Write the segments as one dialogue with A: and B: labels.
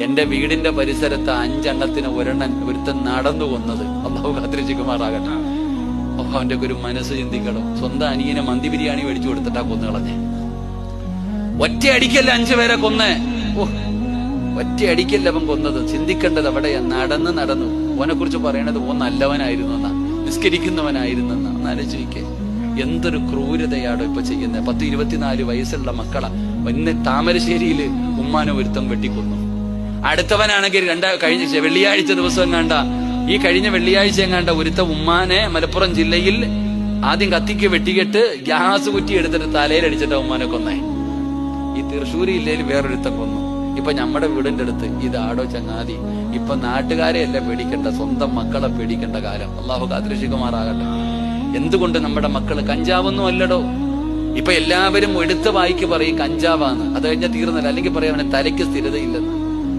A: എന്റെ വീടിന്റെ പരിസരത്ത് 5 എണ്ണത്തിന് ഒരുത്തൻ നടന്നു കൊന്നത്. അള്ളാഹു കാത്തിരക്ഷിക്കുമാറാകട്ടെ. അവന്റെ ഒരു മനസ്സ് ചിന്തിക്കണം. സ്വന്തം അനിയനെ മന്തി ബിരിയാണി മേടിച്ചു കൊടുത്തിട്ടാ കൊന്നു കളഞ്ഞേ. ഒറ്റ അടിക്കല്ല 5 പേരെ കൊന്നേ. ഒറ്റ അടിക്കല്ല അവൻ കൊന്നത്. ചിന്തിക്കേണ്ടത് അവിടെയാ. നടന്നു ഓനെ കുറിച്ച് പറയണത് ഓൻ നല്ലവനായിരുന്നു എന്നാ, നിസ്കരിക്കുന്നവനായിരുന്നു എന്നാ. ആലോചിക്കേ, എന്തൊരു ക്രൂരതയാണോ ഇപ്പൊ ചെയ്യുന്നത്. 10-24 വയസ്സുള്ള മക്കളെ ഇന്ന് താമരശ്ശേരിയില് ഉമ്മാനെ ഒരുത്തം വെട്ടിക്കൊന്നു. അടുത്തവനാണെങ്കിൽ കഴിഞ്ഞ വെള്ളിയാഴ്ച ദിവസം കഴിഞ്ഞ വെള്ളിയാഴ്ച ഒരുത്ത ഉമ്മാനെ മലപ്പുറം ജില്ലയിൽ ആദ്യം കത്തിക്ക് വെട്ടിക്കെട്ട് ഗ്യാസ് കുറ്റി എടുത്തിട്ട് തലയിലടിച്ചിട്ട് ഉമ്മാനെ കൊന്നേ. ഈ തൃശ്ശൂർ ജില്ലയിൽ വേറൊരുത്തം കൊന്നു. ഇപ്പൊ നമ്മുടെ വീടിന്റെ അടുത്ത് ഇതാടോ ചങ്ങാതി. ഇപ്പൊ നാട്ടുകാരെ അല്ല പേടിക്കേണ്ട, സ്വന്തം മക്കളെ പേടിക്കേണ്ട കാലം. അള്ളാഹു കാത്തിരക്ഷിക്കുമാറാകട്ടെ. എന്തുകൊണ്ട് നമ്മുടെ മക്കള് കഞ്ചാവൊന്നും അല്ലടോ. ഇപ്പൊ എല്ലാവരും എടുത്ത വായിക്ക് പറയും കഞ്ചാവാന്ന്. അത് കഴിഞ്ഞാൽ തീർന്നില്ല. അല്ലെങ്കിൽ പറയാം അവന് തലയ്ക്ക് സ്ഥിരതയില്ലെന്ന്.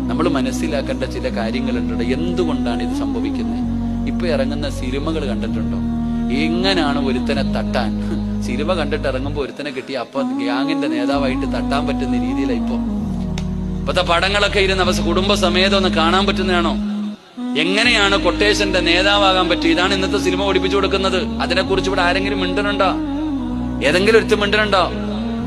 A: നമ്മൾ മനസ്സിലാക്കേണ്ട ചില കാര്യങ്ങളുണ്ട്. എന്തുകൊണ്ടാണ് ഇത് സംഭവിക്കുന്നത്? ഇപ്പൊ ഇറങ്ങുന്ന സിനിമകൾ കണ്ടിട്ടുണ്ടോ? എങ്ങനെയാണ് ഒരുത്തനെ തട്ടാൻ? സിനിമ കണ്ടിട്ട് ഇറങ്ങുമ്പോ ഒരുത്തനെ കിട്ടിയ അപ്പൊ ഗ്യാങ്ങിന്റെ നേതാവായിട്ട് തട്ടാൻ പറ്റുന്ന രീതിയിലാണ് ഇപ്പത്തെ പടങ്ങളൊക്കെ ഇരുന്ന് അവ കുടുംബസമേതം ഒന്ന് കാണാൻ പറ്റുന്നതാണോ? എങ്ങനെയാണ് കൊട്ടേഷന്റെ നേതാവാകാൻ പറ്റും? ഇതാണ് ഇന്നത്തെ സിനിമ ഓടിപ്പിച്ചു കൊടുക്കുന്നത്. അതിനെക്കുറിച്ച് ഇവിടെ ആരെങ്കിലും മിണ്ടനുണ്ടോ? ഏതെങ്കിലും ഒരുത്ത് മിണ്ടനുണ്ടോ?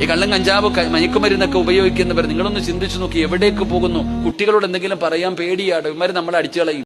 A: ഈ കള്ളം കഞ്ചാവ് മയക്കുമരുന്നൊക്കെ ഉപയോഗിക്കുന്നവർ നിങ്ങളൊന്ന് ചിന്തിച്ചു നോക്കി എവിടേക്ക് പോകുന്നു? കുട്ടികളോട് എന്തെങ്കിലും പറയാൻ പേടിയാടോ? ഇവന്മാര് നമ്മളെ അടിച്ചു കളയും.